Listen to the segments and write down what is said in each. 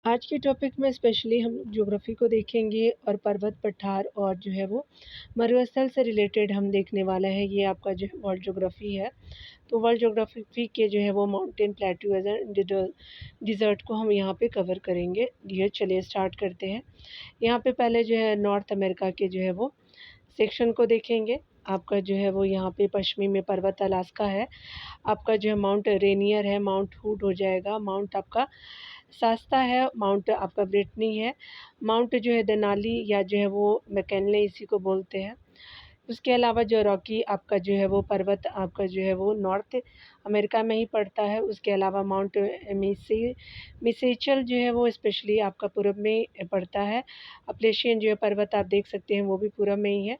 आज के टॉपिक में स्पेशली हम ज्योग्राफ़ी को देखेंगे और पर्वत पठार और जो है वो मरुस्थल से रिलेटेड हम देखने वाला है। ये आपका जो है वर्ल्ड ज्योग्राफ़ी है। तो वर्ल्ड ज्योग्राफ़ी के जो है वो माउंटेन प्लेट्यूज़ एंड डिज़र्ट को हम यहाँ पे कवर करेंगे। ये चलिए स्टार्ट करते हैं। यहाँ पे पहले जो है नॉर्थ अमेरिका के जो है वो सेक्शन को देखेंगे। आपका जो है वो यहाँ पे पश्चिमी में पर्वत अलास्का है। आपका जो है माउंट रेनियर है, माउंट हुड हो जाएगा, माउंट आपका शास्ता है, माउंट आपका ब्रिटनी है, माउंट जो है देनाली या जो है वो मैककिनले इसी को बोलते हैं। उसके अलावा जो रॉकी आपका जो है वो पर्वत आपका जो है वो नॉर्थ अमेरिका में ही पड़ता है। उसके अलावा माउंट मिसेचल जो है वो स्पेशली आपका पूरब में पड़ता है। अपलेशियन जो है पर्वत आप देख सकते हैं वो भी पूरब में ही है।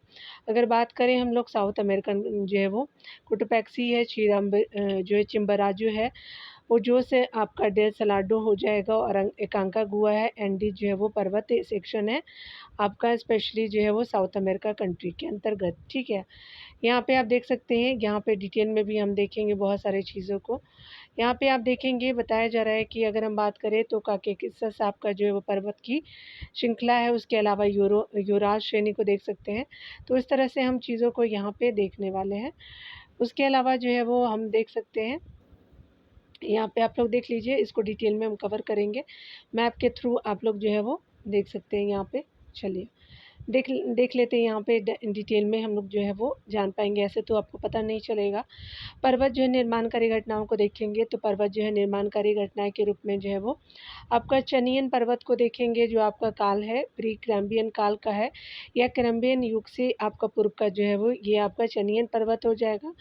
अगर बात करें हम लोग साउथ अमेरिकन जो है वो कोटोपैक्सी है, जो है चिम्बराजो है, ओजो से आपका डेल सलाडो हो जाएगा और एकांकागुआ है, एंडी जो है वो पर्वत सेक्शन है आपका स्पेशली जो है वो साउथ अमेरिका कंट्री के अंतर्गत, ठीक है। यहाँ पे आप देख सकते हैं, यहाँ पे डिटेल में भी हम देखेंगे बहुत सारी चीज़ों को। यहाँ पे आप देखेंगे बताया जा रहा है कि अगर हम बात करें तो काकेशस आपका जो है वो पर्वत की श्रृंखला है। उसके अलावा यूराल श्रेणी को देख सकते हैं। तो इस तरह से हम चीज़ों को यहाँ पे देखने वाले हैं। उसके अलावा जो है वो हम देख सकते हैं, यहाँ पे आप लोग देख लीजिए, इसको डिटेल में हम कवर करेंगे। मैप के थ्रू आप लोग जो है वो देख सकते हैं यहाँ पे। चलिए देख देख लेते हैं यहाँ पे डिटेल में हम लोग जो है वो जान पाएंगे, ऐसे तो आपको पता नहीं चलेगा। पर्वत जो है निर्माणकारी घटनाओं को देखेंगे तो पर्वत जो है निर्माणकारी घटनाएं के रूप में जो है वो आपका चनियन पर्वत को देखेंगे, जो आपका काल है प्री क्रैम्बियन काल का है या क्रैम्बियन युग से आपका पूर्व का जो है वो ये आपका चनियन पर्वत हो जाएगा।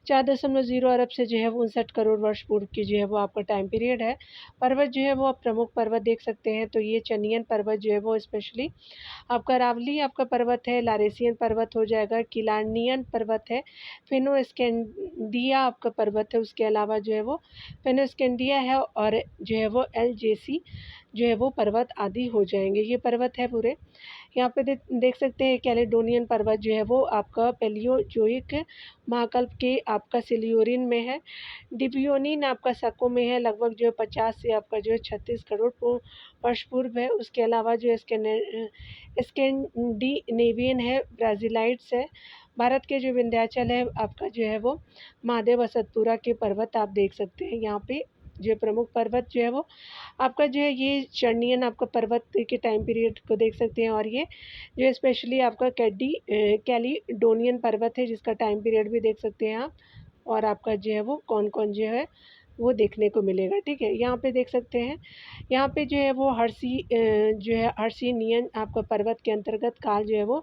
4.0 अरब से जो है वो 59 करोड़ वर्ष पूर्व की जो है वो आपका टाइम पीरियड है। पर्वत जो है वो आप प्रमुख पर्वत देख सकते हैं, तो ये चनियन पर्वत जो है वो स्पेशली आपका अरावली आपका पर्वत है, लारेसियन पर्वत हो जाएगा, किलार्नियन पर्वत है, फिनोस्कैंडिया आपका पर्वत है। उसके अलावा जो है वो फिनोस्कैंडिया है और जो है वो एलजेसी जो है वो पर्वत आदि हो जाएंगे। ये पर्वत है पूरे। यहाँ पे देख सकते हैं कैलेडोनियन पर्वत जो है वो आपका पैलियोजोइक महाकल्प के आपका सिल्यूरिन में है। डिबियोनिन आपका सको में है, लगभग जो है 50 से आपका जो है 36 करोड़ वर्ष पूर्व है। उसके अलावा जो स्कैंडिनेवियन है, ब्राज़ीलाइट्स है। भारत के जो विंध्याचल है आपका जो है वो महादेव और सतपुरा के पर्वत आप देख सकते हैं। यहाँ पे जो प्रमुख पर्वत जो है वो आपका जो है ये चर्नियन आपका पर्वत के टाइम पीरियड को देख सकते हैं, और ये जो स्पेशली आपका कैलिडोनियन पर्वत है जिसका टाइम पीरियड भी देख सकते हैं आप, और आपका जो है वो कौन-कौन जो है वो देखने को मिलेगा, ठीक है। यहाँ पे देख सकते हैं, यहाँ पे जो है वो जो है हर्षिनियन आपका पर्वत के अंतर्गत काल जो है वो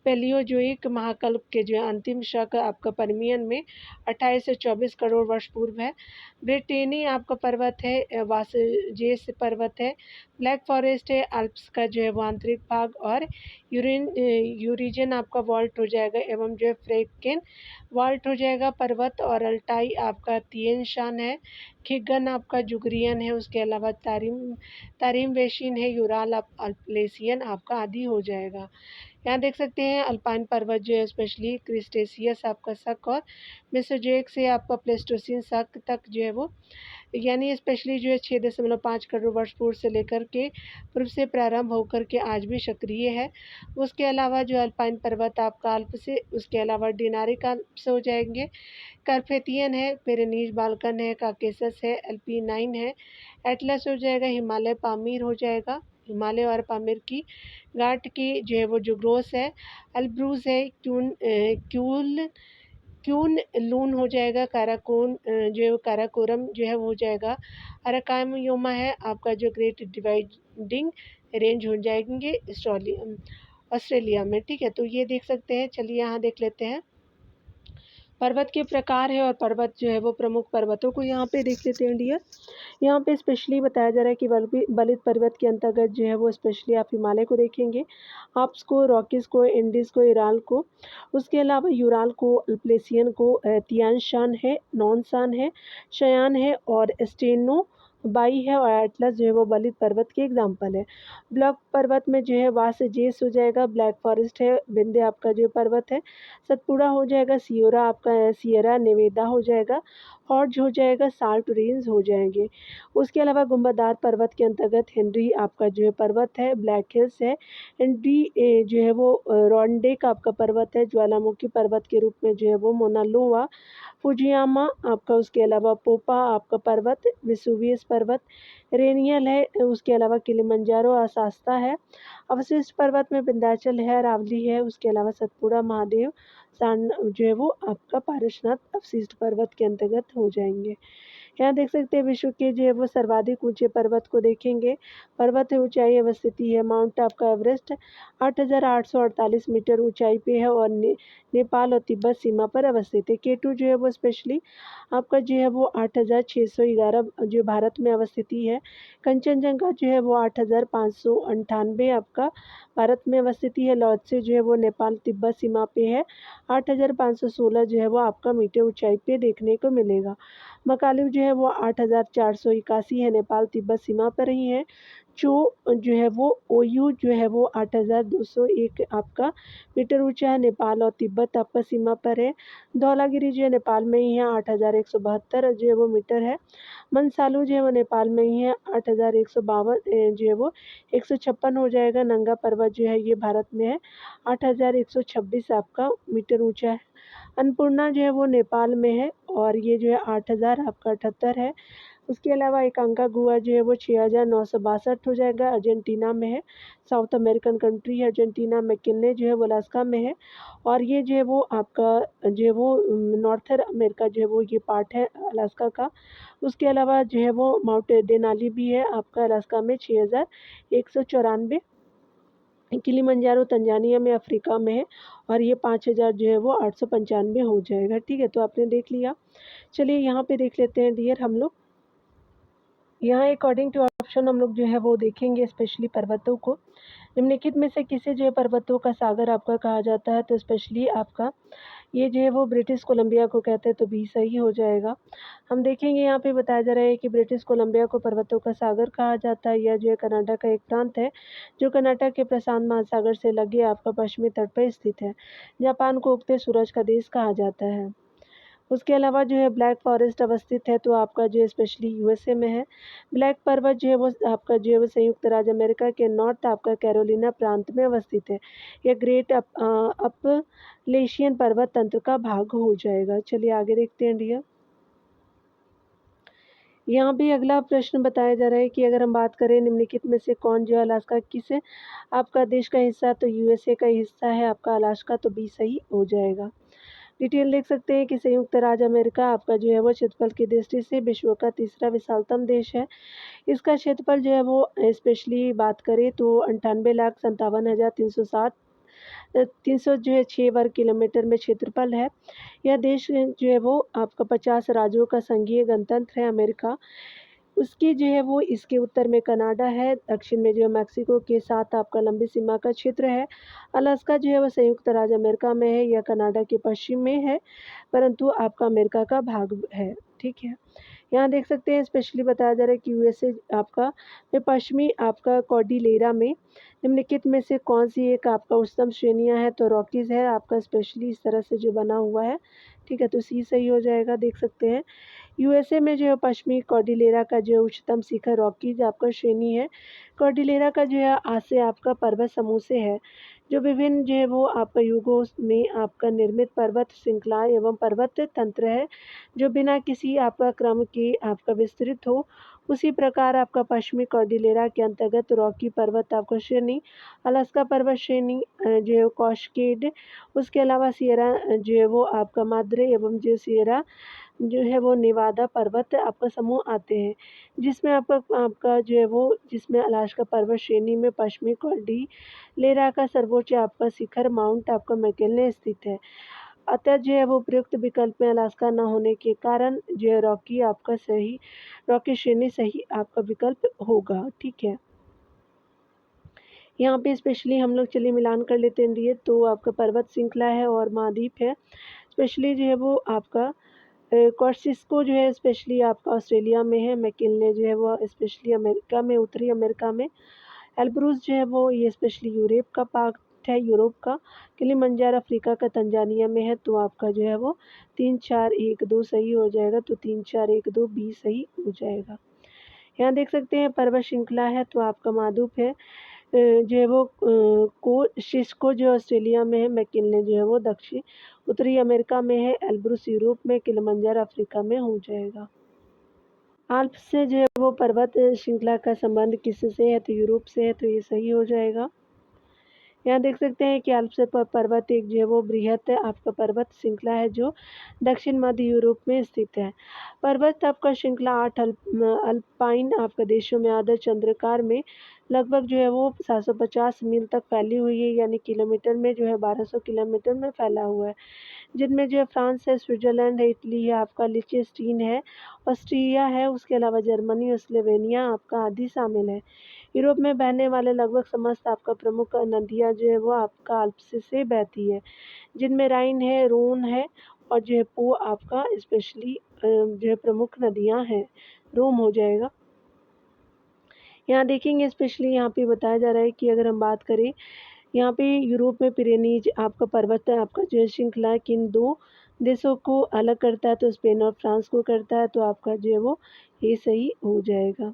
पैलियोजोइक महाकल्प के जो है अंतिम शक आपका परमियन में 28 से 24 करोड़ वर्ष पूर्व है। ब्रिटेनी आपका पर्वत है, वासजेस पर्वत है, ब्लैक फॉरेस्ट है, अल्प्स का जो है वो आंतरिक भाग, और यूरीजन आपका वॉल्ट हो जाएगा एवं जो है फ्रैंकेन वॉल्ट हो जाएगा पर्वत, और अल्टाई आपका तिएन शान है, खिगन आपका जुगरियन है। उसके अलावा तारिम वेशिन है, यूराल अल्पलेशियन आपका आदि हो जाएगा। यहाँ देख सकते हैं अल्पाइन पर्वत जो है स्पेशली क्रिस्टेशियस आपका शक और मेसोजोइक से आपका प्लेस्टोसिन शक तक जो है वो यानी स्पेशली जो है 6.5 करोड़ वर्ष पूर्व से लेकर के पूर्व से प्रारंभ होकर के आज भी सक्रिय है। उसके अलावा जो अल्पाइन पर्वत आपका अल्प से, उसके अलावा डिनारिक अल्प से हो जाएंगे, कार्पेथियन है, पेरेनीज बाल्कन है, काकेसस है, एल्पिनाइन है, एटलस हो जाएगा, हिमालय पामीर हो जाएगा, हिमालय और पामीर की घाट की जो है वो जुग्रोस है, अल्ब्रूज है, क्यून लून हो जाएगा, काराकोन जो है काराकोरम जो है वो हो जाएगा, अराकामयोमा है आपका जो ग्रेट डिवाइडिंग रेंज हो जाएंगे ऑस्ट्रेलिया में, ठीक है। तो ये देख सकते हैं। चलिए यहाँ देख लेते हैं पर्वत के प्रकार है और पर्वत जो है वो प्रमुख पर्वतों को यहाँ पे देख लेते हैं डियर। यहाँ पे स्पेशली बताया जा रहा है कि बलित पर्वत के अंतर्गत जो है वो स्पेशली आप हिमालय को देखेंगे, आप्स को, रॉकीज को, इंडीज को, इराल को। उसके अलावा यूराल को, अल्प्लेशियन को, तियान शान है, नॉन शान है, शयान है और स्टेनो बाई है और एटलस जो है वो बलित पर्वत के एग्जाम्पल है। ब्लॉक पर्वत में जो है वास जेस हो जाएगा, ब्लैक फॉरेस्ट है, विंध्य आपका जो पर्वत है, सतपुड़ा हो जाएगा, सियोरा आपका सियरा नेवेदा हो जाएगा, हॉर्ज हो जाएगा, साल्ट रेंज हो जाएंगे। उसके अलावा गुंबददार पर्वत के अंतर्गत हेनरी आपका जो है पर्वत है, ब्लैक हिल्स है, हेनरी जो है वो रॉन्डेक आपका पर्वत है, ज्वालामुखी पर्वत के रूप में जो है वो मोना लोआ, फुजियामा आपका, उसके अलावा पोपा आपका पर्वत, वेसुवियस पर्वत, रेनियल है, उसके अलावा किलिमंजारो अशास्ता है, अवशिष्ट पर्वत में विंध्याचल है, अरावली है, उसके अलावा सतपुड़ा महादेव सान जो है वो आपका पारसनाथ अवशिष्ट पर्वत के अंतर्गत हो जाएंगे। यहाँ देख सकते हैं विश्व के जो है वो सर्वाधिक ऊंचे पर्वत को देखेंगे। पर्वत ऊंचाई अवस्थिति है माउंट आपका एवरेस्ट 8,848 मीटर ऊंचाई पे है और नेपाल और तिब्बत सीमा पर अवस्थित है। केटू जो है वो स्पेशली आपका जो है वो 8,611 जो भारत में अवस्थिति है। कंचनजंगा जो है वो 8,598 आपका भारत में अवस्थिति है। लॉटसे जो है वो नेपाल तिब्बत सीमा पे है, 8,516 जो है वो आपका मीटर ऊंचाई पे देखने को मिलेगा। मकालू जो है वो 8,481 है, नेपाल तिब्बत सीमा पर ही है। चो जो है वो ओयू जो है वो 8,201 आपका मीटर ऊंचा है, नेपाल और तिब्बत आपका सीमा पर है। धौलागिरी जो है नेपाल में ही है, 8,172 जो है वो मीटर है। मनसालू जो है वो नेपाल में ही है, 8,152 जो है वो 156 हो जाएगा। नंगा पर्वत जो है ये भारत में है, 8,126 आपका मीटर ऊंचा है। अन्नपूर्णा जो है वो नेपाल में है और ये जो है 8,000 आपका 78 है। उसके अलावा एकांकागुआ जो है वो 6,962 हो जाएगा, अर्जेंटीना में है, साउथ अमेरिकन कंट्री है अर्जेंटीना। मैकिन्ले जो है वो अलास्का में है और ये जो है वो आपका जो है वो नॉर्थर अमेरिका जो है वो ये पार्ट है अलास्का का। उसके अलावा जो है वो माउंट डेनाली भी है आपका अलास्का में, 6,194। किलिमंजारो तंजानिया में अफ्रीका में है और ये 5,000 जो है वो 895 हो जाएगा। ठीक है, तो आपने देख लिया। चलिए यहाँ पे देख लेते हैं डियर हम लोग। यहाँ अकॉर्डिंग टू ऑप्शन हम लोग जो है वो देखेंगे स्पेशली पर्वतों को। निम्नलिखित में से किसे जो है पर्वतों का सागर आपका कहा जाता है, तो स्पेशली आपका ये जो है वो ब्रिटिश कोलंबिया को कहते हैं, तो बी सही हो जाएगा। हम देखेंगे यहाँ पे बताया जा रहा है कि ब्रिटिश कोलंबिया को पर्वतों का सागर कहा जाता है। यह जो है कनाडा का एक प्रांत है जो कर्नाटक के प्रशांत महासागर से लगे आपका पश्चिमी तट पर स्थित है। जापान को उगते सूरज का देश कहा जाता है। उसके अलावा जो है ब्लैक फॉरेस्ट अवस्थित है, तो आपका जो है स्पेशली यूएसए में है। ब्लैक पर्वत जो है वो आपका जो है वो संयुक्त राज्य अमेरिका के नॉर्थ आपका कैरोलिना प्रांत में अवस्थित है। यह ग्रेट अपलेशियन पर्वत तंत्र का भाग हो जाएगा। चलिए आगे देखते हैं डियर। यहाँ भी अगला प्रश्न बताया जा रहा है कि अगर हम बात करें निम्नलिखित में से कौन जो है अलास्का किस आपका देश का हिस्सा, तो यूएसए का हिस्सा है आपका अलास्का, तो बी सही हो जाएगा। डिटेल देख सकते हैं कि संयुक्त राज्य अमेरिका आपका जो है वो क्षेत्रफल की दृष्टि से विश्व का तीसरा विशालतम देश है। इसका क्षेत्रफल जो है वो स्पेशली बात करें तो 98,57,360 300 जो है 6 वर्ग किलोमीटर में क्षेत्रफल है। यह देश जो है वो आपका 50 राज्यों का संघीय गणतंत्र है अमेरिका। उसकी जो है वो इसके उत्तर में कनाडा है, दक्षिण में जो है मैक्सिको के साथ आपका लंबी सीमा का क्षेत्र है। अलास्का जो है वो संयुक्त राज्य अमेरिका में है, यह कनाडा के पश्चिम में है परंतु आपका अमेरिका का भाग है। ठीक है, यहाँ देख सकते हैं स्पेशली बताया जा रहा है कि यूएसए आपका में पश्चिमी आपका कॉर्डिलेरा में निम्नलिखित में से कौन सी एक आपका उच्चतम श्रेणियाँ है, तो रॉकीज है आपका स्पेशली इस तरह से जो बना हुआ है। ठीक है, तो सी सही हो जाएगा। देख सकते हैं यूएसए में जो है पश्चिमी कॉर्डिलेरा का जो उच्चतम शिखर रॉकीज आपका श्रेणी है। कॉर्डिलेरा का जो है आसे आपका पर्वत समूह से है जो विभिन्न जो है वो आपका युगों में आपका निर्मित पर्वत श्रृंखला एवं पर्वत तंत्र है जो बिना किसी आपका क्रम के आपका विस्तृत हो। उसी प्रकार आपका पश्चिमी कॉर्डिलेरा के अंतर्गत रॉकी पर्वत आपका श्रेणी, अलास्का पर्वत श्रेणी जो है कॉस्केड, उसके अलावा सियरा जो है वो आपका माद्रे एवं जो सियरा जो है वो नेवादा पर्वत आपका समूह आते हैं, जिसमें आपका आपका जो है वो जिसमें अलास्का पर्वत श्रेणी में पश्चिमी कॉर्डिलेरा का सर्वोच्च आपका शिखर माउंट आपका मैकिन्ले स्थित है। अतः जो है वो उपयुक्त विकल्प में अलास्का न होने के कारण जो है रॉकी श्रेणी सही आपका विकल्प होगा। ठीक है, यहाँ पे स्पेशली हम लोग चलिए मिलान कर लेते हैं। तो आपका पर्वत श्रृंखला है और महाद्वीप है। स्पेशली जो है वो आपका कॉर्सिस्को जो है स्पेशली आपका ऑस्ट्रेलिया में है, मैकिन्ले जो है वो स्पेशली अमेरिका में, उत्तरी अमेरिका में, एल्ब्रूस जो है वो ये स्पेशली यूरोप का पार्ट है, यूरोप का। किलिमंजारो अफ्रीका का तंजानिया में है, तो आपका जो है वो 3 4 1 2 सही हो जाएगा, तो 3 4 1 2 बी सही हो जाएगा। यहाँ देख सकते हैं पर्वत श्रृंखला है, तो आपका मादुप है, जो है वो कोशिस्को जो ऑस्ट्रेलिया में है, मैकिन्ले जो है वो दक्षिण उत्तरी अमेरिका में है, एल्ब्रूस यूरोप में, किलिमंजारो अफ्रीका में हो जाएगा। आल्प्स से जो है वो पर्वत श्रृंखला का संबंध किससे है, तो यूरोप से है, तो ये सही हो जाएगा। यहाँ देख सकते हैं कि आल्प्स पर्वत एक जो है वो बृहत आपका पर्वत श्रृंखला है जो दक्षिण मध्य यूरोप में स्थित है। पर्वत आपका श्रृंखला 8 अल्पाइन आपका देशों में आधा चंद्राकार में लगभग जो है वो 750 मील तक फैली हुई है, यानी किलोमीटर में जो है 1200 किलोमीटर में फैला हुआ है, जिनमें जो है फ्रांस है, स्विट्ज़रलैंड है, इटली है, आपका लिechtenstein है, ऑस्ट्रिया है, उसके अलावा जर्मनी और स्लोवेनिया आपका आदि शामिल है। यूरोप में बहने वाले लगभग समस्त आपका प्रमुख नदियाँ जो है वो आपका आल्प्स से बहती है, जिनमें राइन है, रोन है और जो है पो आपका स्पेशली जो है प्रमुख नदियाँ हैं। रोम हो जाएगा। यहाँ देखेंगे स्पेशली यहाँ पे बताया जा रहा है कि अगर हम बात करें यहाँ पे यूरोप में पिरेनीज आपका पर्वत है, आपका जो है श्रृंखला किन 2 देशों को अलग करता है, तो स्पेन और फ्रांस को करता है, तो आपका जो है वो ये सही हो जाएगा।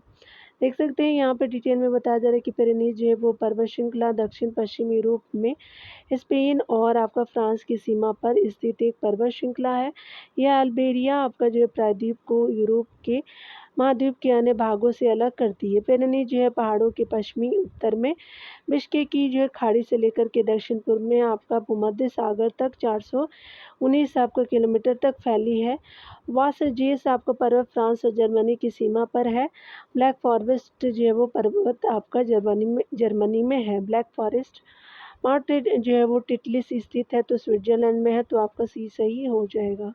देख सकते हैं यहाँ पे डिटेल में बताया जा रहा है कि पिरेनीज जो है वो पर्वत श्रृंखला दक्षिण पश्चिम यूरोप में स्पेन और आपका फ्रांस की सीमा पर स्थित एक पर्वत श्रृंखला है। यह अल्बेरिया आपका जो है प्रायद्वीप को यूरोप के महाद्वीप के अन्य भागों से अलग करती है। पिरेनीज जो है पहाड़ों के पश्चिमी उत्तर में बिश्के की जो है खाड़ी से लेकर के दक्षिण पूर्व में आपका भूमध्य सागर तक 419 आपका किलोमीटर तक फैली है। वासजेस आपका पर्वत फ्रांस और जर्मनी की सीमा पर है। ब्लैक फॉरेस्ट जो है वो पर्वत आपका जर्मनी में है। ब्लैक फॉरेस्ट माउंट जो है वो टिटलिस स्थित है, तो स्विट्जरलैंड में है, तो आपका सी सही हो जाएगा।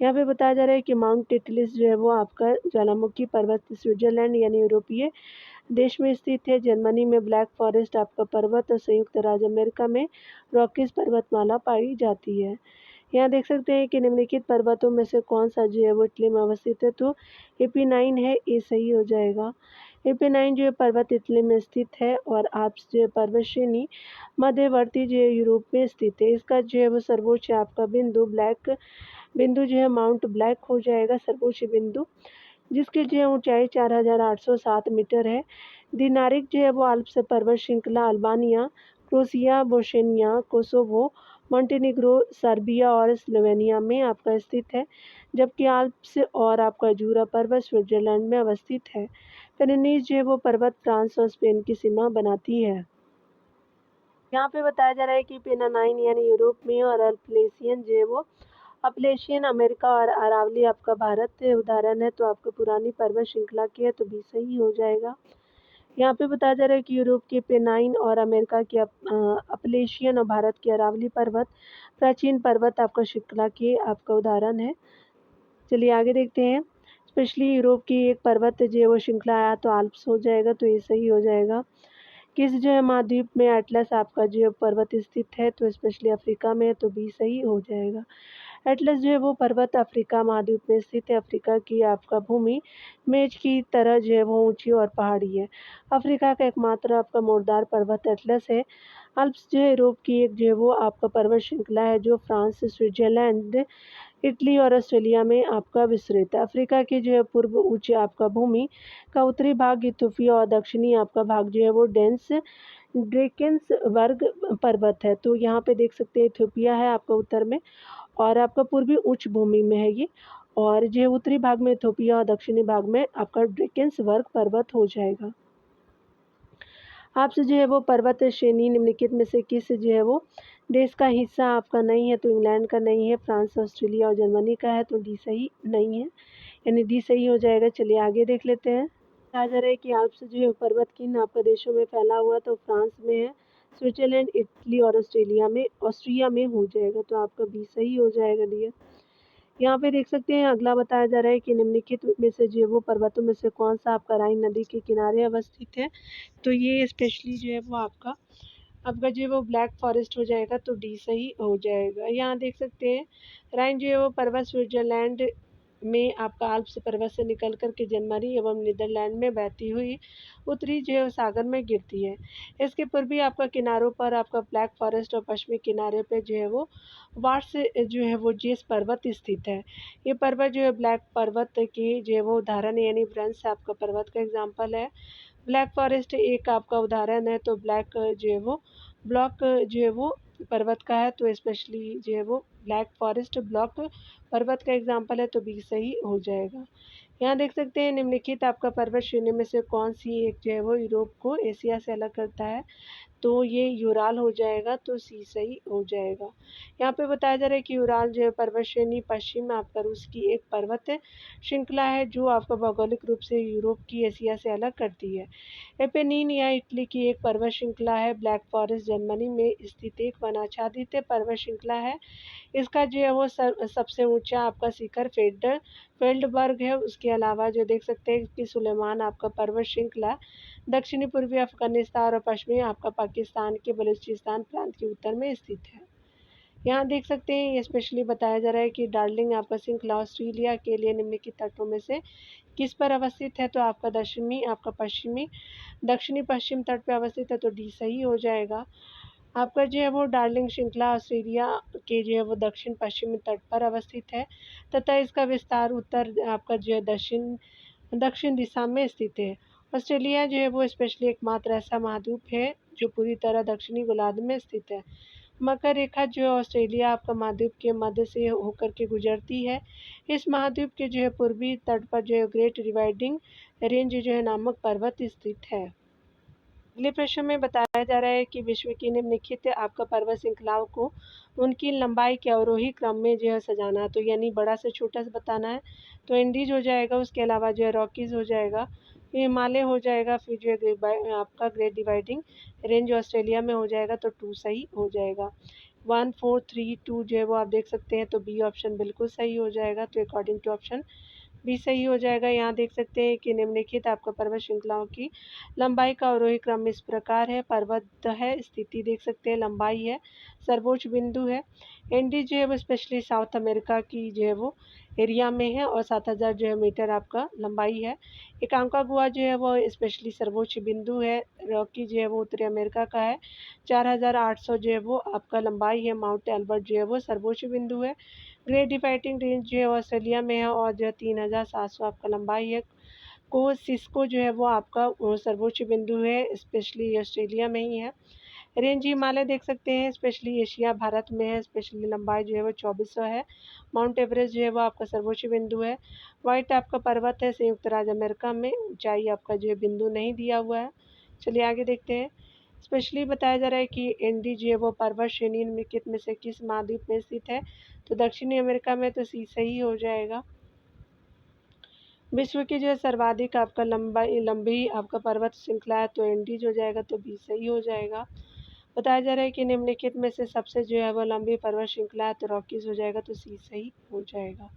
यहाँ पे बताया जा रहा है कि माउंट टिटलिस जो है वो आपका ज्वालामुखी पर्वत स्विट्जरलैंड यानी यूरोपीय देश में स्थित है। जर्मनी में ब्लैक फॉरेस्ट आपका पर्वत और संयुक्त राज्य अमेरिका में रॉकीज पर्वतमाला पाई जाती है। यहाँ देख सकते हैं कि निम्नलिखित पर्वतों में से कौन सा जो है वो इटली में अवस्थित है, तो एपीनाइन है, ये सही हो जाएगा। एपीनाइन जो है पर्वत इटली में स्थित है और आल्प्स जो है पर्वत श्रेणी मध्यवर्ती जो है यूरोप में स्थित है। इसका जो है वो सर्वोच्च आपका बिंदु जो है माउंट ब्लैक हो जाएगा, सर्वोच्च बिंदु, जिसकी जो है ऊंचाई 4807 मीटर है। दिनारिक जो है वो आल्प्स पर्वत श्रृंखला Albania, Croatia, Bosnia, Kosovo, Montenegro, Serbia और स्लोवेनिया में आपका स्थित है, जबकि आल्प्स और आपका जूरा पर्वत स्विट्जरलैंड में अवस्थित है। पिरेनीज जो है वो पर्वत फ्रांस और स्पेन की सीमा बनाती है। यहाँ पे बताया जा रहा है कि पेनानाइन यानी यूरोप में और अल्पलेशियन जो है वो अपलेशियन अमेरिका और अरावली आपका भारत के उदाहरण है, तो आपका पुरानी पर्वत श्रृंखला की है, तो भी सही हो जाएगा। यहाँ पे बताया जा रहा है कि यूरोप के पेनाइन और अमेरिका के अपलेशियन और भारत के अरावली पर्वत प्राचीन पर्वत आपका श्रृंखला के आपका उदाहरण है। चलिए आगे देखते हैं। स्पेशली यूरोप की एक पर्वत जो है वो श्रृंखला आया, तो आल्प्स हो जाएगा, तो ये सही हो जाएगा। किस जो है महाद्वीप में एटलस आपका जो है पर्वत स्थित है, तो स्पेशली अफ्रीका में है, तो बी सही हो जाएगा। एटलस जो है वो पर्वत अफ्रीका महाद्वीप में स्थित है। अफ्रीका की आपका भूमि मेज की तरह जो है वो ऊंची और पहाड़ी है। अफ्रीका का एकमात्र आपका मोड़दार पर्वत एटलस है। अल्प्स जो है यूरोप की एक जो है वो आपका पर्वत श्रृंखला है जो फ्रांस, स्विट्जरलैंड, इटली और ऑस्ट्रेलिया में आपका विस्तृत है। अफ्रीका की जो है पूर्व उच्च आपका भूमि का उत्तरी भाग इथियोपिया और दक्षिणी आपका भाग जो है वो डेंस ड्रेकेंसबर्ग पर्वत है। तो यहाँ पे देख सकते हैं इथियोपिया है आपका उत्तर में और आपका पूर्वी उच्च भूमि में है ये, और जो है उत्तरी भाग में इथियोपिया और दक्षिणी भाग में आपका ड्रेकेंसबर्ग पर्वत हो जाएगा। आपसे जो है वो पर्वत श्रेणी निम्नलिखित में से किस जो है वो देश का हिस्सा आपका नहीं है, तो इंग्लैंड का नहीं है, फ्रांस, ऑस्ट्रेलिया और जर्मनी का है, तो डी सही नहीं है, यानी डी सही हो जाएगा। चलिए आगे देख लेते हैं। कहा जा रहा है कि आल्प्स जो है पर्वत किन आपका देशों में फैला हुआ, तो फ्रांस में है, स्विट्जरलैंड, इटली और ऑस्ट्रिया में हो जाएगा, तो आपका बी सही हो जाएगा डियर। यहाँ पे देख सकते हैं अगला बताया जा रहा है कि निम्नलिखित में से जो है वो पर्वतों में से कौन सा आपका राइन नदी के किनारे अवस्थित है, तो ये स्पेशली जो है वो आपका आपका जो है वो ब्लैक फॉरेस्ट हो जाएगा, तो डी सही हो जाएगा। यहाँ देख सकते हैं राइन जो है वो पर्वत स्विट्जरलैंड में आपका आल्प्स पर्वत से निकल कर के जर्मनी एवं नीदरलैंड में बहती हुई उत्तरी जो है वो सागर में गिरती है। इसके पूर्वी आपका किनारों पर आपका ब्लैक फॉरेस्ट और पश्चिमी किनारे पे जो है वो वार्स जो है वो जेस पर्वत स्थित है। ये पर्वत जो है ब्लैक पर्वत की जो है वो उदाहरण यानी ब्रंश आपका पर्वत का एग्जाम्पल है। ब्लैक फॉरेस्ट एक आपका उदाहरण है, तो ब्लैक जो है वो ब्लॉक जो है वो पर्वत का है, तो स्पेशली जो है वो ब्लैक फॉरेस्ट ब्लॉक पर्वत का एग्जाम्पल है, तो बी सही हो जाएगा। यहाँ देख सकते हैं निम्नलिखित आपका पर्वत श्रेणी में से कौन सी एक जो है वो यूरोप को एशिया से अलग करता है, तो ये यूराल हो जाएगा, तो सी सही हो जाएगा। यहाँ पे बताया जा रहा है कि यूराल जो है पर्वत श्रेणी पश्चिम आपका रूस की एक पर्वत श्रृंखला है जो आपका भौगोलिक रूप से यूरोप की एशिया से अलग करती है। एपेनीन या इटली की एक पर्वत श्रृंखला है। ब्लैक फॉरेस्ट जर्मनी में स्थित एक वनाच्छादित पर्वत श्रृंखला है। इसका जो है वो सबसे ऊंचा आपका शिखर फेल्डबर्ग है। उसके अलावा जो देख सकते हैं कि सुलेमान आपका पर्वत श्रृंखला दक्षिणी पूर्वी अफगानिस्तान और पश्चिमी आपका पाकिस्तान के बलूचिस्तान प्रांत के उत्तर में स्थित है। यहाँ देख सकते हैं ये स्पेशली बताया जा रहा है कि डार्लिंग आपका श्रृंखला ऑस्ट्रेलिया के लिए निम्नलिखित तटों में से किस पर अवस्थित है, तो आपका दक्षिणी पश्चिम तट पर अवस्थित है, तो डी सही हो जाएगा। आपका जो है वो डार्लिंग श्रृंखला ऑस्ट्रेलिया के जो है वो दक्षिण पश्चिमी तट पर अवस्थित है तथा इसका विस्तार उत्तर आपका जो है दक्षिण दिशा में स्थित है। ऑस्ट्रेलिया जो है वो स्पेशली एकमात्र ऐसा महाद्वीप है जो पूरी तरह दक्षिणी गोलार्ध में स्थित है। मकर रेखा जो है ऑस्ट्रेलिया आपका महाद्वीप के मध्य से होकर के गुजरती है। इस महाद्वीप के जो है पूर्वी तट पर जो है ग्रेट डिवाइडिंग रेंज जो है नामक पर्वत स्थित है। अगले प्रश्न में बताया जा रहा है कि विश्व की निम्नलिखित आपका पर्वत श्रृंखलाओं को उनकी लंबाई के अवरोही क्रम में जो है सजाना है, तो यानी बड़ा से छोटा से बताना है, तो इंडीज हो जाएगा। उसके अलावा जो है रॉकीज हो जाएगा, हिमालय हो जाएगा, फिर जो है आपका ग्रेट डिवाइडिंग रेंज ऑस्ट्रेलिया में हो जाएगा, तो 2 सही हो जाएगा। 1 4 3 2 जो है वो आप देख सकते हैं, तो बी ऑप्शन बिल्कुल सही हो जाएगा, तो अकॉर्डिंग टू ऑप्शन भी सही हो जाएगा। यहाँ देख सकते हैं कि निम्नलिखित आपका पर्वत श्रृंखलाओं की लंबाई का अवरोही क्रम इस प्रकार है। पर्वत है, स्थिति देख सकते हैं, लंबाई है, सर्वोच्च बिंदु है। एंडी जो है वो स्पेशली साउथ अमेरिका की जो है वो एरिया में है और 7000 जो है मीटर आपका लंबाई है। एकांकागुआ जो है वो स्पेशली सर्वोच्च बिंदु है। रॉकी जो है वो उत्तरी अमेरिका का है। 4800 जो है वो आपका लंबाई है। माउंट एल्बर्ट जो है वो सर्वोच्च बिंदु है। ग्रेट डिवाइडिंग रेंज जो है ऑस्ट्रेलिया में है और जो है 3700 आपका लंबाई है। सिस्को जो है वो आपका सर्वोच्च बिंदु है, स्पेशली ऑस्ट्रेलिया में ही है। रेंज हिमालय देख सकते हैं, स्पेशली एशिया भारत में है, स्पेशली लंबाई जो है वो 2400 है। माउंट एवरेस्ट जो है वो आपका सर्वोच्च बिंदु है। व्हाइट आपका पर्वत है संयुक्त राज्य अमेरिका में, ऊंचाई आपका जो है बिंदु नहीं दिया हुआ है। चलिए आगे देखते हैं। स्पेशली बताया जा रहा है कि एंडी जो है वो पर्वत श्रेणी निम्नलिखित में से किस महाद्वीप में स्थित है, तो दक्षिणी अमेरिका में, तो सी सही हो जाएगा। विश्व की जो है सर्वाधिक आपका लंबी आपका पर्वत श्रृंखला है, तो एंडीज हो जाएगा, तो बी सही हो जाएगा। बताया जा रहा है कि निम्नलिखित में से सबसे जो है वो लंबी पर्वत श्रृंखला है, तो रॉकीज हो जाएगा, तो सी सही हो जाएगा।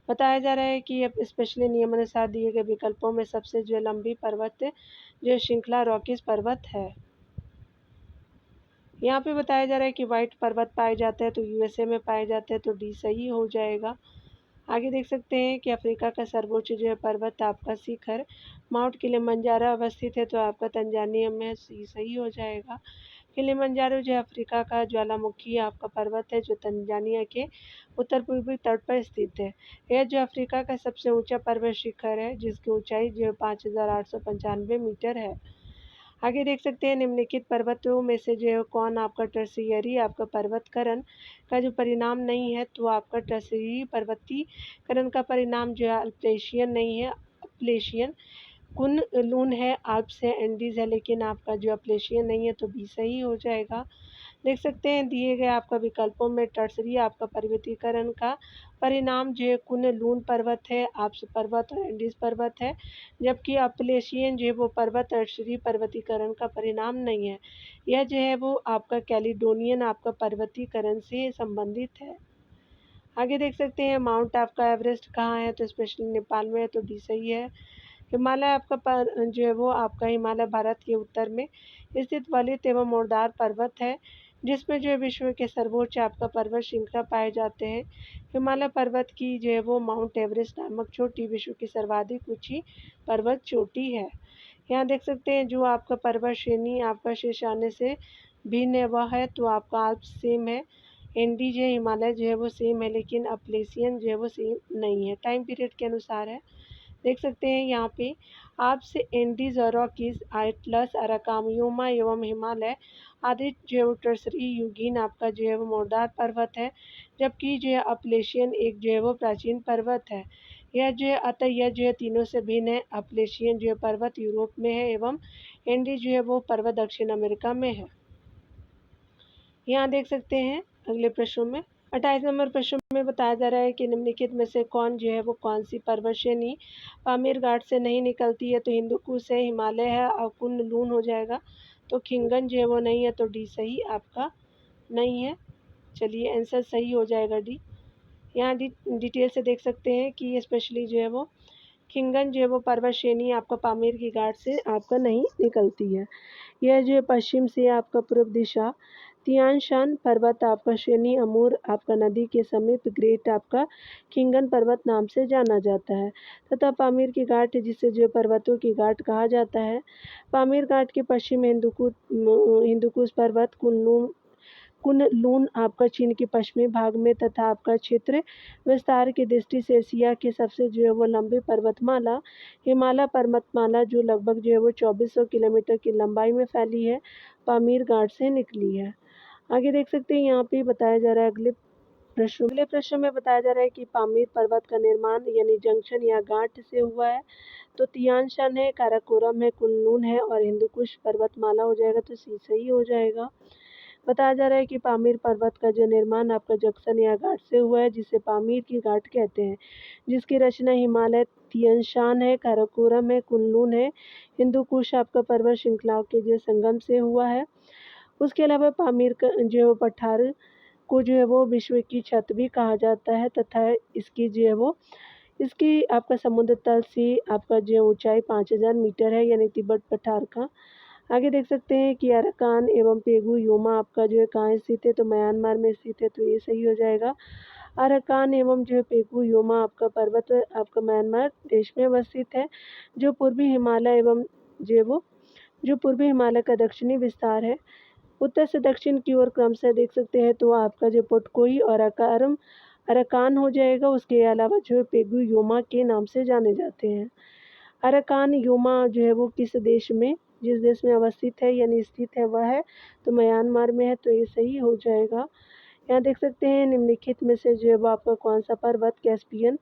बताया जा रहा है कि अब स्पेशली नियमानुसार दिए गए विकल्पों में सबसे जो है लंबी पर्वत जो श्रृंखला रॉकीज पर्वत है। यहाँ पे बताया जा रहा है कि व्हाइट पर्वत पाए जाते हैं, तो यूएसए में पाए जाते हैं, तो डी सही हो जाएगा। आगे देख सकते हैं कि अफ्रीका का सर्वोच्च जो है पर्वत आपका शिखर माउंट किलिमंजारो अवस्थित है, तो आपका तंजानिया में सी सही हो जाएगा। किलिमंजारो जो है अफ्रीका का ज्वालामुखी आपका पर्वत है जो तंजानिया के उत्तर पूर्वी तट पर स्थित है। यह जो अफ्रीका का सबसे ऊंचा पर्वत शिखर है जिसकी ऊंचाई जो 5895 मीटर है। आगे देख सकते हैं निम्नलिखित पर्वतों में से जो है कौन आपका टर्शियरी आपका पर्वतकरण का जो परिणाम नहीं है, तो आपका टर्शियरी पर्वतीकरण का परिणाम जो है अल्पेशियन नहीं है, अप्लेशियन कुन लून है, आल्प्स है, एंडीज है, लेकिन आपका जो अप्लेशियन नहीं है, तो बी सही हो जाएगा। देख सकते हैं दिए गए आपका विकल्पों में टर्सरी आपका पर्वतीकरण का परिणाम जो है कुन लून पर्वत है, आल्प्स पर्वत और एंडीज पर्वत है, जबकि अप्लेशियन जो है वो पर्वत टर्सरी पर्वतीकरण का परिणाम नहीं है। यह जो है वो आपका कैलिडोनियन आपका पर्वतीकरण से संबंधित है। आगे देख सकते हैं माउंट आपका एवरेस्ट कहाँ है, तो स्पेशली नेपाल में है, तो डी सही है। हिमालय आपका जो है वो आपका हिमालय भारत के उत्तर में स्थित वलित एवं मोड़दार पर्वत है, जिसमें जो है विश्व के सर्वोच्च आपका पर्वत श्रृंखला पाए जाते हैं। हिमालय पर्वत की जो है वो माउंट एवरेस्ट नामक चोटी विश्व की सर्वाधिक ऊंची पर्वत चोटी है। यहाँ देख सकते हैं जो आपका पर्वत श्रेणी आपका शीर्षाने से भिन्न है वह है, तो आपका आल्प्स सेम है। एनडी जो है हिमालय जो है वो सेम है, लेकिन अपलेशियन जो है वो सेम नहीं है। टाइम पीरियड के अनुसार है। देख सकते हैं यहाँ पे आल्प्स, एंडीज और रॉकीज, आइटलस, अराकामियोमा एवं हिमालय आदि जो है वो टर्सरी यूगीन आपका जो है वो मोरदार पर्वत है, जबकि जो है अपलेशियन एक जो है वो प्राचीन पर्वत है। यह जो है अतः यह जो है तीनों से भिन्न है। अपलेशियन जो है पर्वत यूरोप में है एवं एंडी जो है वो पर्वत दक्षिण अमेरिका में है। यहाँ देख सकते हैं अगले प्रश्नों में 28 नंबर प्रश्न में बताया जा रहा है कि निम्नलिखित में से कौन जो है वो कौन सी पर्वत श्रेणी पामीर घाट से नहीं निकलती है। तो हिंदू कुश है, हिमालय है और कुन लून हो जाएगा। तो खिंगन जो है वो नहीं है, तो डी सही आपका नहीं है। चलिए आंसर सही हो जाएगा डी। यहाँ डिटेल से देख सकते हैं कि स्पेशली जो है वो खिंगन जो है वो पर्वत श्रेणी आपका पामीर की घाट से आपका नहीं निकलती है। यह जो है पश्चिम से आपका पूर्व दिशा तियान शान पर्वत आपका श्रेणी अमूर आपका नदी के समीप ग्रेट आपका खिंगन पर्वत नाम से जाना जाता है तथा पामीर की घाट जिसे जो पर्वतों की घाट कहा जाता है। पामीर घाट के पश्चिम में हिंदुकुश पर्वत कुनलून आपका चीन के पश्चिमी भाग में तथा आपका क्षेत्र विस्तार की दृष्टि से एशिया की सबसे जो है वो लंबी पर्वतमाला हिमालय पर्वतमाला जो लगभग जो है वो 2400 किलोमीटर की लंबाई में फैली है, पामीर घाट से निकली है। आगे देख सकते हैं यहाँ पे बताया जा रहा है अगले प्रश्न में बताया जा रहा है कि पामीर पर्वत का निर्माण यानी जंक्शन या घाट से हुआ है। तो तियानशान है, काराकोरम है, कुनलून है और हिंदुकुश पर्वतमाला हो जाएगा, तो सी सही हो जाएगा। बताया जा रहा है कि पामीर पर्वत का जो निर्माण आपका जंक्शन या घाट से हुआ है, जिसे पामीर की घाट कहते हैं, जिसकी रचना हिमालय तियानशान है, काराकोरम है, कुनलून है, हिंदुकुश आपका पर्वत श्रृंखलाओं के जो संगम से हुआ है। उसके अलावा पामीर का जो है पठार को जो है वो विश्व की छत भी कहा जाता है तथा इसकी जो है वो इसकी आपका समुद्र तल से आपका जो ऊंचाई 5000 मीटर है, यानी तिब्बत पठार का। आगे देख सकते हैं कि अराकान एवं पेगु योमा आपका जो है कहाँ स्थित है, तो म्यांमार में स्थित है, तो ये सही हो जाएगा। अराकान एवं जो है पेगु योमा आपका पर्वत आपका म्यांमार देश में अवस्थित है, जो पूर्वी हिमालय एवं जो पूर्वी हिमालय का दक्षिणी विस्तार है। उत्तर से दक्षिण की ओर क्रमशः देख सकते हैं तो आपका जो पोटकोई और अराकान हो जाएगा। उसके अलावा जो है पेगु योमा के नाम से जाने जाते हैं। अराकान योमा जो है वो किस देश में जिस देश में अवस्थित है यानी स्थित है वह है, तो म्यांमार में है, तो ये सही हो जाएगा। यहाँ देख सकते हैं निम्नलिखित में से जो है वो आपका कौन सा पर्वत कैस्पियन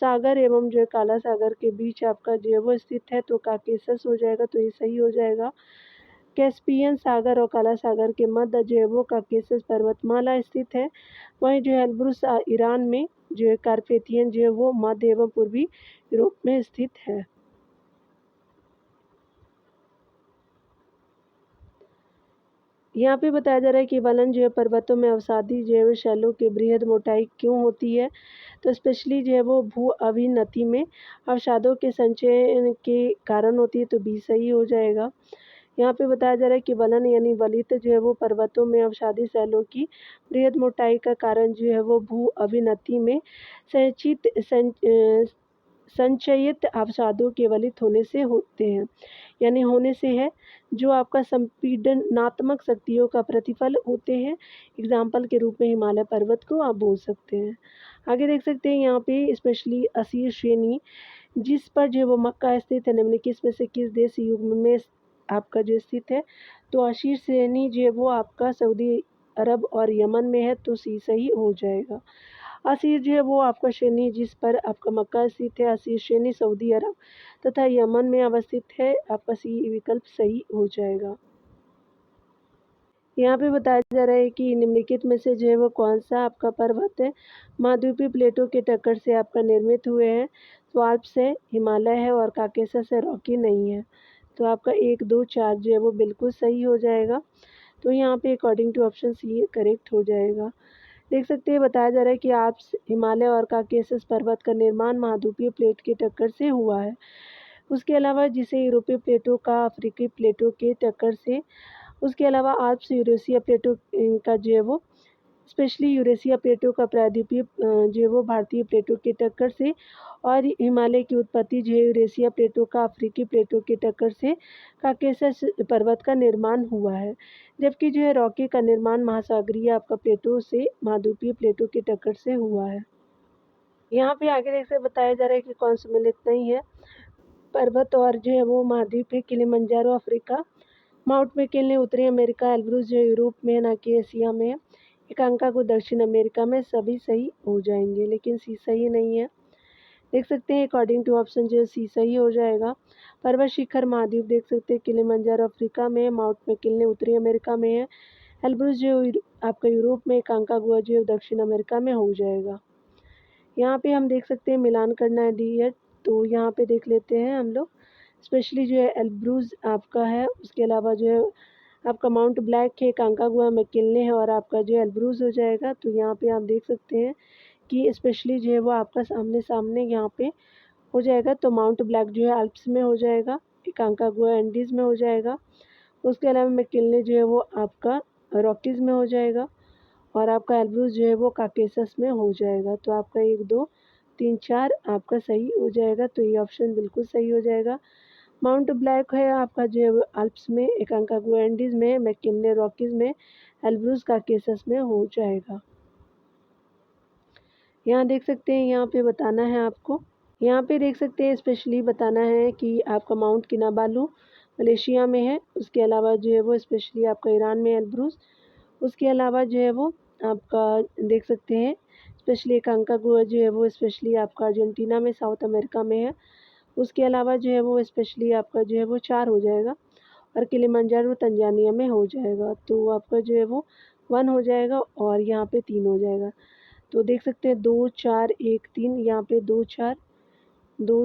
सागर एवं जो है काला सागर के बीच आपका जो है वो स्थित है, तो काकेशस हो जाएगा, तो ये सही हो जाएगा। कैस्पियन सागर और काला सागर के मध्य जो है वो काकेशस पर्वतमाला स्थित है। वहीं जो है एल्ब्रुस ईरान में जो है कार्पेथियन जो है वो मध्य एवं पूर्वी यूरोप में स्थित है। यहाँ पे बताया जा रहा है कि वलन जो है पर्वतों में अवसादी जो है वो शैलों की बृहद मोटाई क्यों होती है। तो स्पेशली जो है वो भू अभिनति में अवसादों के संचयन के कारण होती है, तो बी सही हो जाएगा। यहाँ पे बताया जा रहा है कि वलन यानी वलित जो है वो पर्वतों में अवसादी शैलों की बृहद मोटाई का कारण जो है वो भू अभिनति में संचयित अवसादों के वलित होने से होते हैं, यानी होने से है, जो आपका संपीडनात्मक शक्तियों का प्रतिफल होते हैं। एग्जाम्पल के रूप में हिमालय पर्वत को आप बोल सकते हैं। आगे देख सकते हैं यहाँ पे स्पेशली असीर श्रेणी जिस पर जो वो मक्का स्थित है, निम्नलिखित में से किस देश युग्म में आपका जो स्थित है। तो असीर श्रेणी जो है वो आपका सऊदी अरब और यमन में है, तो सी सही हो जाएगा। असीर जो है वो आपका श्रेणी जिस पर आपका मक्का स्थित है, असीर श्रेणी सऊदी अरब तथा यमन में अवस्थित है, आपका सी विकल्प सही हो जाएगा। यहाँ पे बताया जा रहा है कि निम्नलिखित में से जो है वो कौन सा आपका पर्वत है महाद्वीपीय प्लेटों के टक्कर से आपका निर्मित हुए हैं। तो आल्प्स है, हिमालय है और काकेशस है, रॉकी नहीं है। तो आपका 1, 2, 4 जो है वो बिल्कुल सही हो जाएगा। तो यहाँ पे according to option C correct हो जाएगा। देख सकते हैं बताया जा रहा है कि आल्प्स, हिमालय और काकेशस पर्वत का निर्माण महाद्वीपीय प्लेट की टक्कर से हुआ है। उसके अलावा जिसे यूरोपीय प्लेटों का अफ्रीकी प्लेटों के टक्कर से, उसके अलावा आल्प्स यूरेशिया प्लेटों का जो है वो स्पेशली यूरेशिया प्लेटों का प्रायद्वीपीय जो है वो भारतीय प्लेटों के टक्कर से, और हिमालय की उत्पत्ति जो है यूरेशिया प्लेटों का अफ्रीकी प्लेटों के टक्कर से काकेशस पर्वत का निर्माण हुआ है। जबकि जो है रॉकी का निर्माण महासागरीय आपका प्लेटों से महाद्वीपीय प्लेटों के टक्कर से हुआ है। यहाँ पे आगे देख से बताया जा रहा है कि कौन सम्मिलित नहीं है। पर्वत और जो है वो महाद्वीप है किलिमंजारो अफ्रीका, माउंट मैकिन्ले उत्तरी अमेरिका, एल्ब्रूस जो यूरोप में ना कि एशिया में है, एकांकागुआ दक्षिण अमेरिका में। सभी सही हो जाएंगे, लेकिन सी सही नहीं है। देख सकते हैं अकॉर्डिंग टू ऑप्शन जो है सी सही हो जाएगा। पर्वत शिखर महाद्वीप देख सकते हैं किलिमंजारो अफ्रीका में, माउंट मैकिन्ले उत्तरी अमेरिका में है, एल्ब्रूस जो आपका यूरोप में, एकांकागुआ जो दक्षिण अमेरिका में हो जाएगा। यहाँ पे हम देख सकते हैं मिलान करना है डी है, तो यहाँ पे देख लेते हैं हम लोग। स्पेशली जो है एल्ब्रूज आपका है, उसके अलावा जो है आपका माउंट ब्लैक है, कांकागुआ मैकिन्ले है, और आपका जो एल्ब्रूज हो जाएगा। तो यहाँ पे आप देख सकते हैं कि स्पेशली जो है वो आपका सामने सामने यहाँ पे हो जाएगा। तो माउंट ब्लैक जो है अल्प्स में हो जाएगा, कांकागुआ एंडीज में हो जाएगा। उसके अलावा मैकिन्ले जो है वो आपका रॉकीज में हो जाएगा, और आपका एल्ब्रूज जो है वो काकेशस में हो जाएगा। तो आपका 1 2 3 4 आपका सही हो जाएगा। तो ये ऑप्शन बिल्कुल सही हो जाएगा। माउंट ब्लैक है आपका जो है अल्प्स में, एकांकागुआ एंडीज में, मैकिन्ले रॉकीज में, एल्ब्रूज काकेशस में हो जाएगा। यहाँ देख सकते हैं, यहाँ पे बताना है आपको। यहाँ पे देख सकते हैं स्पेशली बताना है कि आपका माउंट किनाबालू मलेशिया में है, उसके अलावा जो है वो स्पेशली आपका ईरान में एल्ब्रूज, उसके अलावा जो है वो आपका देख सकते हैं स्पेशली कांकागुआ जो है वो स्पेशली आपका अर्जेंटीना में साउथ अमेरिका में है। उसके अलावा जो है वो स्पेशली आपका जो है वो 4 हो जाएगा, और किलिमंजारो तंजानिया में हो जाएगा। तो आपका जो है वो 1 हो जाएगा, और यहाँ पे 3 हो जाएगा। तो देख सकते हैं 2 4 1 3, यहाँ पे 2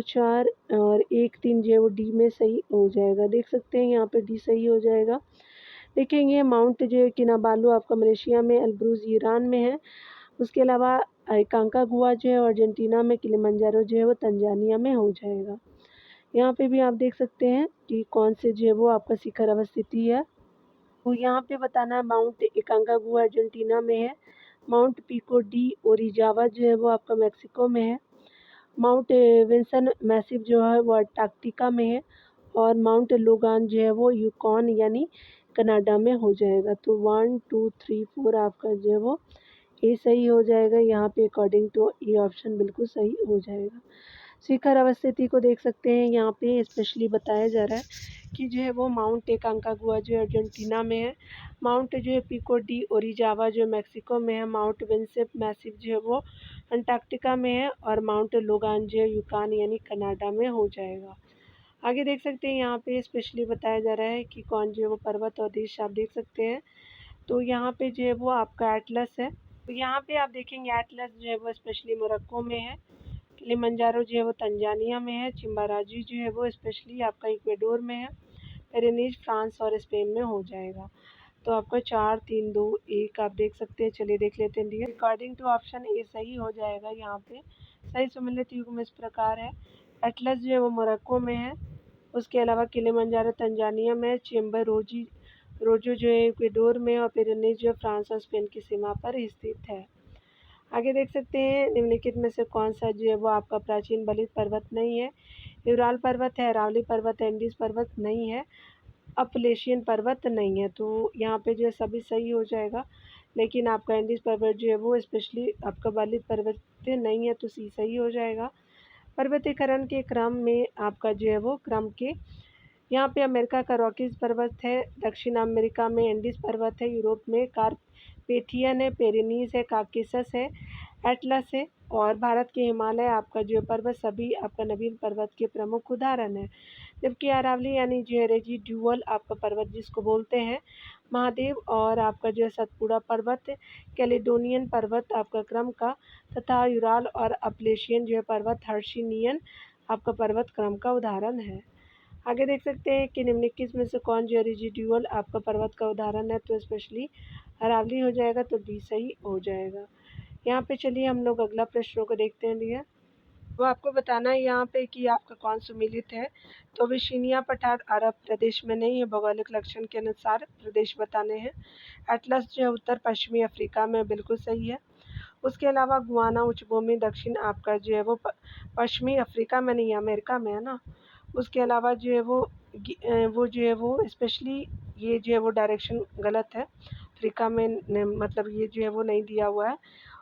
4 और 1 3 जो है वो डी में सही हो जाएगा। देख सकते हैं यहाँ पे डी सही हो जाएगा। देखेंगे माउंट जो है किनाबालू आपका मलेशिया में, एल्ब्रूज ईरान में है। उसके अलावा कांकागुआ जो है अर्जेंटीना में, किलिमंजारो जो है वो तंजानिया में हो जाएगा। यहाँ पे भी आप देख सकते हैं कि कौन से जो है वो आपका शिखर अवस्थिति है। तो यहाँ पे बताना है माउंट एकांकागुआ अर्जेंटीना में है, माउंट पिको डी ओरिजावा जो है वो आपका मेक्सिको में है, माउंट विंसन मैसिव जो है वो अंटार्कटिका में है, और माउंट लोगान जो है वो यूकॉन यानी कनाडा में हो जाएगा। तो 1 2 3 4 आपका जो है वो ये सही हो जाएगा। यहाँ पे अकॉर्डिंग टू ये ऑप्शन बिल्कुल सही हो जाएगा। शिखर अवस्थिति को देख सकते हैं, यहाँ पे स्पेशली बताया जा रहा है कि जो है वो माउंट एकांकागुआ जो है अर्जेंटीना में है, माउंट जो है पिको डी ओरिजावा जो मेक्सिको में है, माउंट विंसेप मैसिव जो है वो अंटार्कटिका में है, और माउंट लोगान जो है यूकान यानी कनाडा में हो जाएगा। आगे देख सकते हैं यहाँ पे स्पेशली बताया जा रहा है कि कौन जो है वो पर्वत और देश आप देख सकते हैं। तो यहाँ पे जो है वो आपका एटलस है। तो यहाँ पे आप देखेंगे एटलस जो है वो स्पेशली मोरक्को में है, किलिमंजारो जो है वो तंजानिया में है, चिम्बाराजी जो है वो स्पेशली आपका इक्वेडोर में है, पेरेनीज फ्रांस और स्पेन में हो जाएगा। तो आपका 4 3 2 1 आप देख सकते हैं। चलिए देख लेते हैं। अकॉर्डिंग टू ऑप्शन ए सही हो जाएगा। यहाँ पे सही सम्मिलित युग्म इस प्रकार है, एटलस जो है वो मोरक्को में है, उसके अलावा किलिमंजारो तंजानिया में, चेम्बर रोजो जो है इक्वेडोर में, और पेरेनीज जो फ्रांस और स्पेन की सीमा पर स्थित है। आगे देख सकते हैं निम्नलिखित में से कौन सा जो है वो आपका प्राचीन बलित पर्वत नहीं है। यूराल पर्वत है, अरावली पर्वत, एंडीज पर्वत नहीं है, अपलेशियन पर्वत नहीं है। तो यहाँ पे जो है सभी सही हो जाएगा, लेकिन आपका एंडीज पर्वत जो है वो स्पेशली आपका बलित पर्वत नहीं है, तो सी सही हो जाएगा। पर्वतीकरण के क्रम में आपका जो है वो क्रम के यहाँ पे अमेरिका का रॉकीज पर्वत है, दक्षिण अमेरिका में एंडीज पर्वत है, यूरोप में कार्पेथियन है, पेरिनीज है, काकेशस है, एटलस है, और भारत के हिमालय आपका जो पर्वत सभी आपका नवीन पर्वत के प्रमुख उदाहरण है। जबकि अरावली यानी जो है रेजिडुअल आपका पर्वत जिसको बोलते हैं, महादेव और आपका जो है सतपुड़ा पर्वत, कैलेडोनियन पर्वत आपका क्रम का, तथा यूराल और अपलेशियन जो है पर्वत हर्षिनियन आपका पर्वत क्रम का उदाहरण है। आगे देख सकते हैं कि निम्नलिखित में से कौन जो है रेजिडुअल आपका पर्वत का उदाहरण है। तो स्पेशली अरावली हो जाएगा, तो डी सही हो जाएगा। यहाँ पे चलिए हम लोग अगला प्रश्नों को देखते हैं। वो आपको बताना है यहाँ पे कि आपका कौन सुमेलित है। तो अबिसिनिया पठार अरब प्रदेश में नहीं है, भौगोलिक लक्षण के अनुसार प्रदेश बताने हैं। एटलस जो है उत्तर पश्चिमी अफ्रीका में, बिल्कुल सही है। उसके अलावा गुआना उच्चभूमि दक्षिण आपका जो है वो पश्चिमी अफ्रीका में नहीं है, अमेरिका में है ना। उसके अलावा जो है वो जो है वो स्पेशली ये जो है वो डायरेक्शन गलत है, अफ्रीका में मतलब ये जो है वो नहीं दिया हुआ है।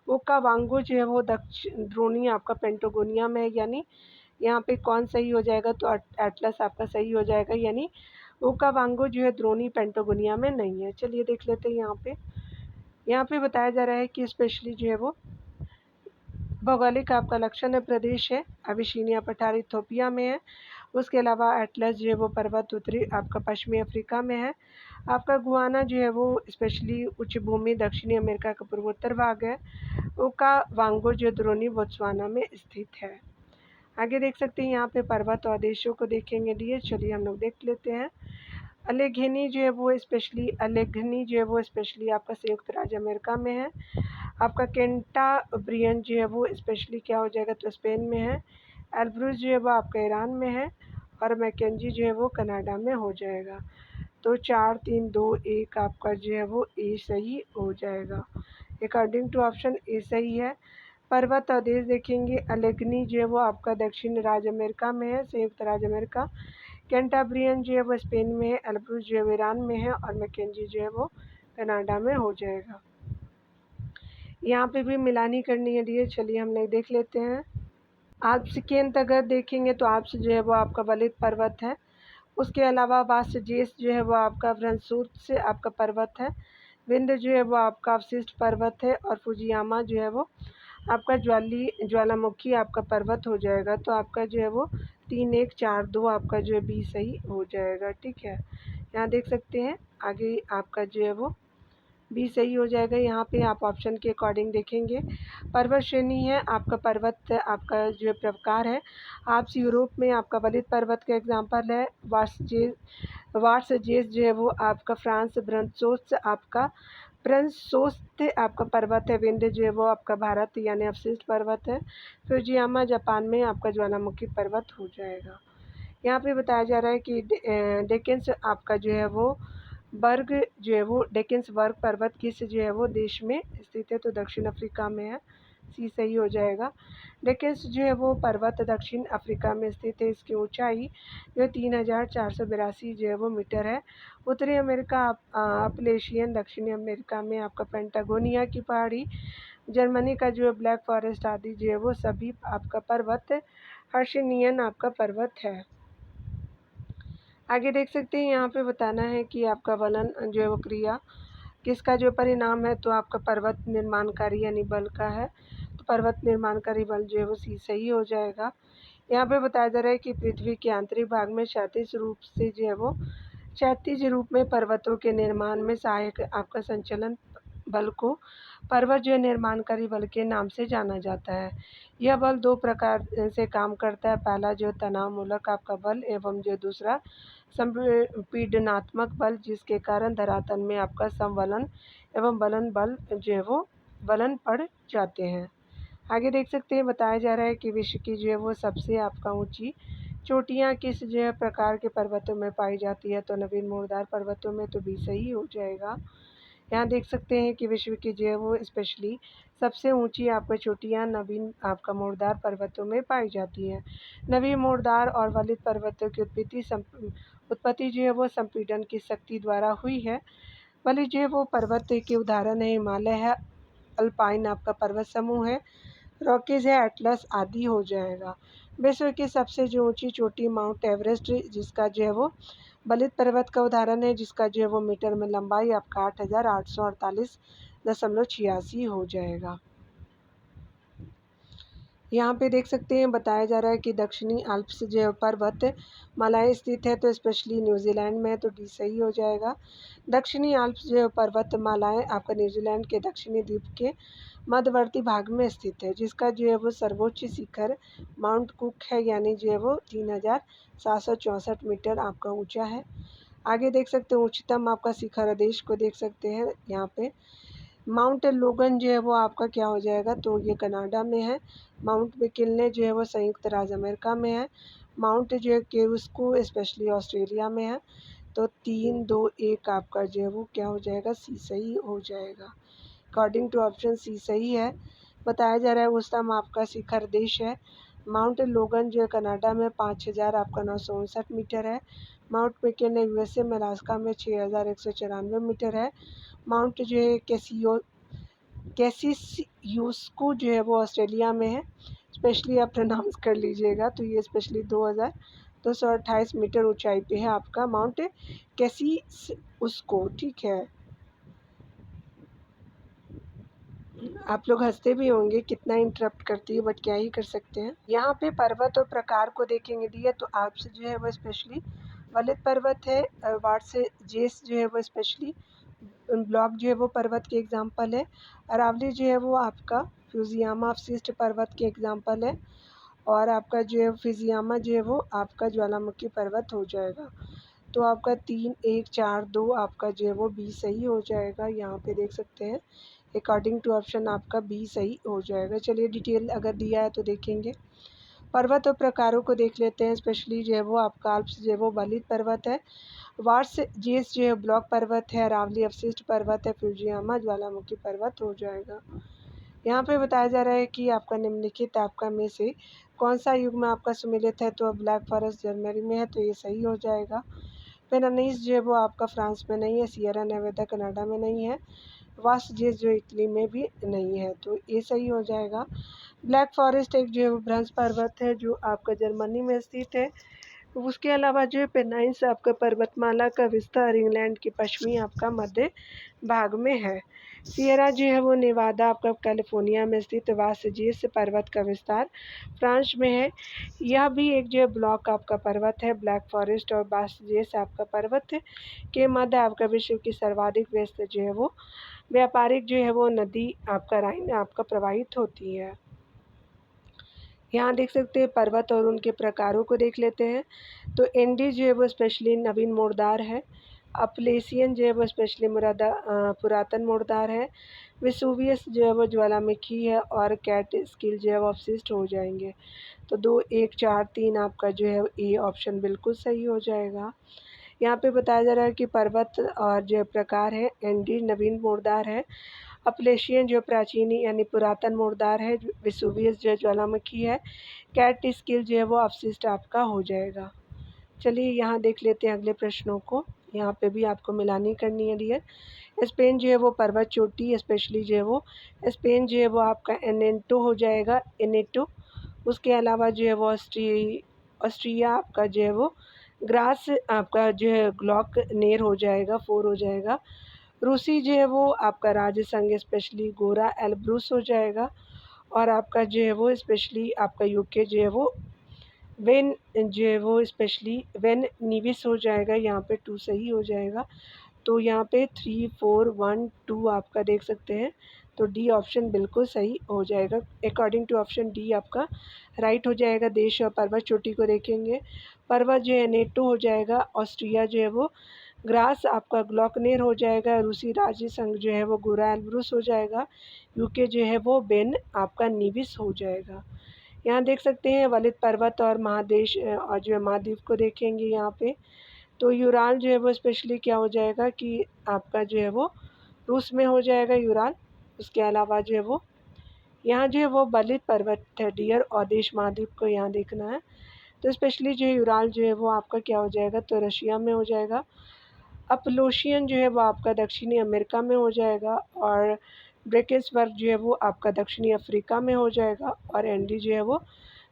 ओकावांगो जो है वो दक्षिण द्रोणी आपका पेंटागोनिया में है, यानी यहाँ पे कौन सही हो जाएगा, तो एटलस आपका सही हो जाएगा, यानी ओकावांगो जो है द्रोणी पेंटागोनिया में नहीं है। चलिए देख लेते हैं यहाँ पे बताया जा रहा है कि स्पेशली जो है वो भौगोलिक आपका लक्षण है, प्रदेश है अबिसिनिया पठार इथोपिया में है। उसके अलावा एटलस जो है वो पर्वत उत्तरी आपका पश्चिमी अफ्रीका में है। आपका गुआना जो है वो स्पेशली उच्च भूमि दक्षिणी अमेरिका का पूर्वोत्तर भाग है। ओकावांगो जो द्रोणी बोत्सवाना में स्थित है। आगे देख सकते हैं यहाँ पे पर्वत और देशों को देखेंगे लिए, चलिए हम लोग देख लेते हैं। अलेघनी जो है वो स्पेशली आपका संयुक्त राज्य अमेरिका में है। आपका कैंटाब्रियन जो है वो स्पेशली क्या हो जाएगा, तो स्पेन में है। एल्ब्रुस जो है वो आपका ईरान में है, और मैकेंजी जो है वो कनाडा में हो जाएगा। तो 4 3 2 1 आपका जो है वो ए सही हो जाएगा। अकॉर्डिंग टू ऑप्शन ए सही है। पर्वत और देश देखेंगे, अलेघनी जो है वो आपका दक्षिण राज्य अमेरिका में है, संयुक्त राज्य अमेरिका। कैंटाब्रियन जो है वो स्पेन में है, एल्ब्रुस जो है वो ईरान में है, और मैकेंजी जो है वो कनाडा में हो जाएगा। यहाँ पे भी मिलानी करनी है डियर, चलिए हम लोग देख लेते हैं। आल्प्स के अंतर्गत देखेंगे तो आल्प्स जो है वो आपका वलित पर्वत है। उसके अलावा वास्जेस जो है वो आपका व्रंसूत से आपका पर्वत है। विंध्य जो है वो आपका अवशिष्ट पर्वत है, और फुजियामा जो है वो आपका ज्वालामुखी आपका पर्वत हो जाएगा। तो आपका जो है वो 3 1 4 2 आपका जो है बी सही हो जाएगा। ठीक है, यहाँ देख सकते हैं आगे आपका जो है वो बी सही हो जाएगा। यहाँ पे आप ऑप्शन के अकॉर्डिंग देखेंगे। पर्वत श्रेणी है आपका, पर्वत आपका जो प्रकार है। आल्प्स यूरोप में आपका वलित पर्वत का एग्जाम्पल है। वार्सजेस जो है वो आपका फ्रांस, ब्रंसोस्त आपका पर्वत है। विंध्य जो है वो आपका भारत यानी अवशिष्ट पर्वत है। फुजियामा जापान में आपका ज्वालामुखी पर्वत हो जाएगा। यहाँ पे बताया जा रहा है कि डेक्कन्स आपका जो है वो वर्ग जो है वो डेक्कन्स वर्ग पर्वत किस जो है वो देश में स्थित है, तो दक्षिण अफ्रीका में है, सी सही हो जाएगा। डेक्कन्स जो है वो पर्वत दक्षिण अफ्रीका में स्थित है। इसकी ऊंचाई जो 3482 जो है वो मीटर है। उत्तरी अमेरिका अपलेशियन, दक्षिणी अमेरिका में आपका पेंटागोनिया की पहाड़ी, जर्मनी का जो है ब्लैक फॉरेस्ट आदि जो है वो सभी आपका पर्वत हर्षियन आपका पर्वत है। आगे देख सकते हैं यहाँ पे बताना है कि आपका वलन जो है वो क्रिया किसका जो परिणाम है, तो आपका पर्वत निर्माणकारी यानी बल का है। तो पर्वत निर्माणकारी बल जो है वो सी सही हो जाएगा। यहाँ पे बताया जा रहा है कि पृथ्वी के आंतरिक भाग में क्षैतिज रूप में पर्वतों के निर्माण में सहायक आपका संचलन बल को पर्वत जो निर्माणकारी बल के नाम से जाना जाता है। यह बल 2 प्रकार से काम करता है। पहला जो तनाव मूलक आपका बल, एवं जो दूसरा संपीडनात्मक बल, जिसके कारण धरातल में आपका समवलन एवं वलन बल जो है वो वलन पड़ जाते हैं। आगे देख सकते हैं बताया जा रहा है कि विश्व की जो है वो सबसे आपका ऊंची चोटियाँ किस जो है प्रकार के पर्वतों में पाई जाती है, तो नवीन मोरदार पर्वतों में, तो बी सही हो जाएगा। यहाँ देख सकते हैं कि विश्व की जो है वो स्पेशली सबसे ऊंची आपका चोटियाँ नवीन आपका मोरदार पर्वतों में पाई जाती हैं। नवीन मोरदार और वलित पर्वतों की उत्पत्ति जो है वो संपीड़न की शक्ति द्वारा हुई है। वलित जो है वो पर्वत के उदाहरण है, हिमालय है, अल्पाइन आपका पर्वत समूह है, रॉकीज है, एटलस आदि हो जाएगा। विश्व की सबसे जो ऊंची चोटी माउंट एवरेस्ट, जिसका जो है वो वलित पर्वत का उदाहरण है, जिसका जो है वो मीटर में लंबाई आपका 8848.86 हो जाएगा। यहाँ पे देख सकते हैं बताया जा रहा है कि दक्षिणी अल्प्स जो है पर्वत मालाएं स्थित है, तो स्पेशली न्यूजीलैंड में है, तो डी सही हो जाएगा। दक्षिणी अल्प्स जो है पर्वत मालाएं आपका न्यूजीलैंड के दक्षिणी द्वीप के मध्यवर्ती भाग में स्थित है, जिसका जो है वो सर्वोच्च शिखर माउंट कुक है, यानी जो है वो 3764 मीटर आपका ऊंचा है। आगे देख सकते हैं उच्चतम आपका शिखर देश को देख सकते हैं यहाँ पे माउंट लोगन जो है वो आपका क्या हो जाएगा, तो ये कनाडा में है। माउंट मैकिन्ले जो है वो संयुक्त राज्य अमेरिका में है। माउंट जो है केस्को स्पेशली ऑस्ट्रेलिया में है। तो 3, 2, 1 आपका जो है वो क्या हो जाएगा, सी सही हो जाएगा। अकॉर्डिंग टू ऑप्शन सी सही है। बताया जा रहा है उच्चतम आपका शिखर देश है। माउंट लोगन जो है कनाडा में 5000 आपका 959 मीटर है। माउंट मैकिन्ले यूएसए में अलास्का में 6194 मीटर है। माउंट जो है कैसिसियुस्को जो है वो ऑस्ट्रेलिया में है। स्पेशली आप प्रोनाउंस कर लीजिएगा, तो ये स्पेशली 2228 मीटर ऊंचाई पे है आपका माउंट कैसिसियुस्को, ठीक है। आप लोग हंसते भी होंगे, कितना इंटरप्ट करती है, बट क्या ही कर सकते हैं। यहाँ पे पर्वत और प्रकार को देखेंगे डियर, तो आपसे जो है वो स्पेशली वलित पर्वत है। वाट से जेस जो है वो स्पेशली ब्लॉक जो है वो पर्वत के एग्जाम्पल है। अरावली जो है वो आपका फ्यूजियामा अवशिष्ट पर्वत के एग्जाम्पल है। और आपका जो है फिजियामा जो है वो आपका ज्वालामुखी पर्वत हो जाएगा। तो आपका 3, 1, 4, 2 आपका जो है वो बी सही हो जाएगा। यहाँ पे देख सकते हैं अकॉर्डिंग टू ऑप्शन आपका बी सही हो जाएगा। चलिए डिटेल अगर दिया है तो देखेंगे। पर्वत और प्रकारों को देख लेते हैं। स्पेशली जो है वो आपका आल्प्स जो है वो बलित पर्वत है। वार्स जेस जो है ब्लॉक पर्वत है। अरावली अवशिष्ट पर्वत है। फ्यूजियामा ज्वालामुखी पर्वत हो जाएगा। यहाँ पे बताया जा रहा है कि आपका निम्नलिखित आपका में से कौन सा युग में आपका सुमेलित है, तो ब्लैक फॉरेस्ट जर्मनी में है, तो ये सही हो जाएगा। पेनानीस जो है वो आपका फ्रांस में नहीं है। सियरा नेवेदा कनाडा में नहीं है। वास्ट जेस जो इटली में भी नहीं है, तो ये सही हो जाएगा। ब्लैक फॉरेस्ट एक जो है वो ब्रंज पर्वत है जो आपका जर्मनी में स्थित है। उसके अलावा जो है पेनाइन्स आपका पर्वतमाला का विस्तार इंग्लैंड के पश्चिमी आपका मध्य भाग में है। सियरा जो है वो नेवादा आपका कैलिफोर्निया में स्थित वासजेस पर्वत का विस्तार फ्रांस में है। यह भी एक जो है ब्लॉक आपका पर्वत है। ब्लैक फॉरेस्ट और वासजेस आपका पर्वत के मध्य आपका विश्व की सर्वाधिक व्यस्त जो है वो व्यापारिक जो है वो नदी आपका राइन आपका प्रवाहित होती है। यहाँ देख सकते हैं पर्वत और उनके प्रकारों को देख लेते हैं। तो एंडीज जो है वो स्पेशली नवीन मोड़दार है। अपलेशियन जो है वो स्पेशली पुरातन मोड़दार है। विसुवियस जो है वो ज्वालामुखी है। और कैट स्किल जो है वो अवशिष्ट हो जाएंगे। तो 2, 1, 4, 3 आपका जो है ए ऑप्शन बिल्कुल सही हो जाएगा। यहाँ पे बताया जा रहा है कि पर्वत और जो प्रकार है एंडी नवीन मोड़दार है। अपलेशियन जो प्राचीन यानी पुरातन मोड़दार है। विसुवियस जो ज्वालामुखी है। कैट स्किल जो है वो अवशिष्ट आपका हो जाएगा। चलिए यहाँ देख लेते हैं अगले प्रश्नों को। यहाँ पे भी आपको मिलानी करनी है डियर। स्पेन जो है वो पर्वत चोटी स्पेशली जो है वो स्पेन जो है वो आपका एनेटो हो जाएगा, एनेटो। उसके अलावा जो है वो ऑस्ट्रिया आपका जो है वो ग्रास आपका जो है ग्लॉक नेर हो जाएगा, 4 हो जाएगा। रूसी जो है वो आपका राज्य संघ स्पेशली गोरा एल्ब्रूस हो जाएगा। और आपका जो है वो स्पेशली आपका यूके जो है वो वेन जो है वो स्पेशली वेन निविस हो जाएगा। यहाँ पे 2 सही हो जाएगा। तो यहाँ पे 3, 4, 1, 2 आपका देख सकते हैं। तो डी ऑप्शन बिल्कुल सही हो जाएगा। अकॉर्डिंग टू ऑप्शन डी आपका राइट हो जाएगा। देश और पर्वत चोटी को देखेंगे। पर्वत जो है नेटो हो जाएगा। ऑस्ट्रिया जो है वो ग्रास आपका ग्लॉकनेर हो जाएगा। रूसी राज्य संघ जो है वो गोरा एल्ब्रूस हो जाएगा। यूके जो है वो बेन आपका निविस हो जाएगा। यहाँ देख सकते हैं वलित पर्वत और महादेश और जो है महाद्वीप को देखेंगे यहाँ पे। तो यूराल जो है वो स्पेशली क्या हो जाएगा कि आपका जो है वो रूस में हो जाएगा यूराल। उसके अलावा जो है वो यहाँ जो है वो वलित पर्वत है डियर, और देश महाद्वीप को यहाँ देखना है। तो स्पेशली जो यूराल जो है वो आपका क्या हो जाएगा, तो रशिया में हो जाएगा। अपलोशियन जो है वो आपका दक्षिणी अमेरिका में हो जाएगा। और ब्रेकेसबर्ग जो है वो आपका दक्षिणी अफ्रीका में हो जाएगा। और एंडी जो है वो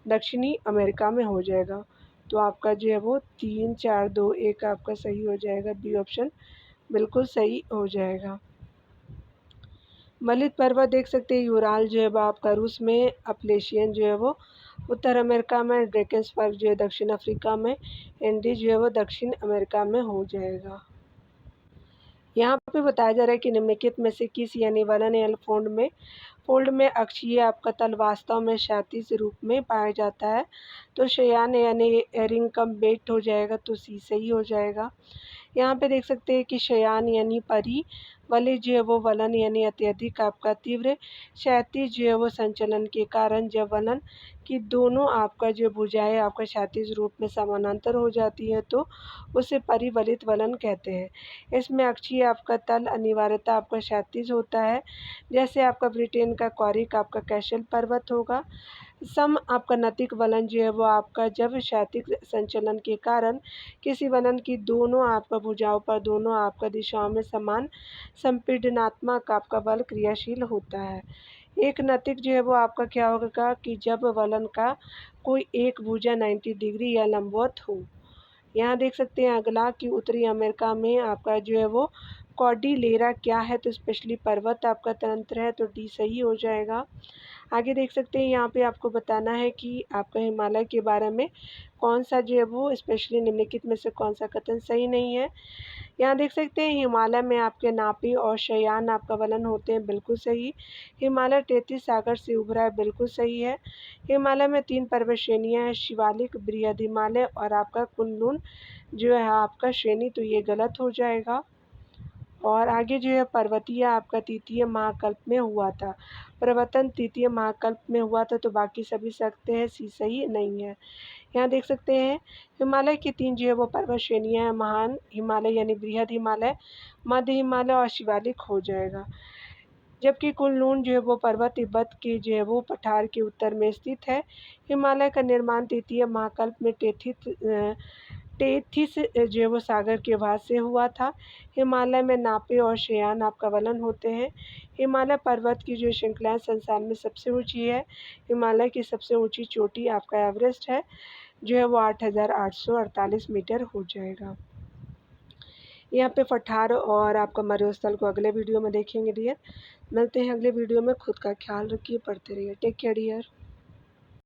दक्षिणी अमेरिका में हो जाएगा। तो आपका जो है वो 3, 4, 2, 1 आपका सही हो जाएगा। बी ऑप्शन बिल्कुल सही हो जाएगा। वलित पर्वत देख सकते हैं यूराल जो है वो आपका रूस में, अपलेशियन जो है वो उत्तर अमेरिका में, ड्रेकेसबर्ग जो है दक्षिण अफ्रीका में, एंडी जो है वो दक्षिण अमेरिका में हो जाएगा। यहाँ पे बताया जा रहा है कि निम्नलिखित में से किस यानी वलन एल फोल्ड में अक्षीय आपका तल वास्तव में क्षैतिज रूप में पाया जाता है। तो शयान यानी रिंकम्बेंट हो जाएगा। तो सी सही हो जाएगा। यहाँ पे देख सकते हैं कि शयान यानी परी, वलय जो है वो वलन यानी अत्यधिक आपका तीव्र, क्षैतिज जो है वो संचलन के कारण जब वलन की दोनों आपका जो भुजाएं आपका क्षैतिज रूप में समानांतर हो जाती है तो उसे परिवलित वलन कहते हैं। इसमें अक्षीय आपका तल अनिवार्यतः आपका क्षैतिज होता है, जैसे आपका ब्रिटेन का कॉरिक आपका कैशल पर्वत होगा। सम आपका नतिक वलन जो है वो आपका जब क्षैतिज संचलन के कारण किसी वलन की दोनों आपका भुजाओं पर दोनों आपका दिशाओं में समान संपीडनात्मक आपका बल क्रियाशील होता है। एक नतिक जो है वो आपका क्या होगा कि जब वलन का कोई एक भुजा 90 डिग्री या लंबवत हो। यहाँ देख सकते हैं अगला कि उत्तरी अमेरिका में आपका जो है वो कॉर्डिलेरा क्या है, तो स्पेशली पर्वत आपका तंत्र है, तो डी सही हो जाएगा। आगे देख सकते हैं यहाँ पे आपको बताना है कि आपका हिमालय के बारे में कौन सा जो है वो स्पेशली निम्नलिखित में से कौन सा कथन सही नहीं है। यहाँ देख सकते हैं हिमालय में आपके नापी और शयान आपका वलन होते हैं, बिल्कुल सही। हिमालय 33 सागर से उभरा है, बिल्कुल सही है। हिमालय में 3 पर्वत श्रेणियाँ हैं, शिवालिक, बृहद हिमालय और आपका कुनलुन जो है आपका श्रेणी, तो ये गलत हो जाएगा। और आगे जो है पर्वतीय आपका तृतीय महाकल्प में हुआ था, प्रवर्तन तृतीय महाकल्प में हुआ था, तो बाकी सभी सकते हैं, सी सही नहीं है। यहाँ देख सकते हैं हिमालय की 3 जो है वो पर्वत श्रेणियाँ हैं, महान हिमालय यानी बृहद हिमालय, मध्य हिमालय और शिवालिक हो जाएगा। जबकि कुनलुन जो है वो पर्वत तिब्बत के जो है वो पठार के उत्तर में स्थित है। हिमालय का निर्माण तृतीय महाकल्प में टेथिस जो है वो सागर के भाग से हुआ था। हिमालय में नापे और शयान आपका वलन होते हैं। हिमालय पर्वत की जो श्रृंखलाएं संसार में सबसे ऊंची है। हिमालय की सबसे ऊंची चोटी आपका एवरेस्ट है, जो है वो 8,848 मीटर हो जाएगा। यहाँ पे पठार और आपका मरुस्थल को अगले वीडियो में देखेंगे डियर। मिलते हैं अगले वीडियो में। खुद का ख्याल रखिए, पढ़ते रहिए। Take care dear.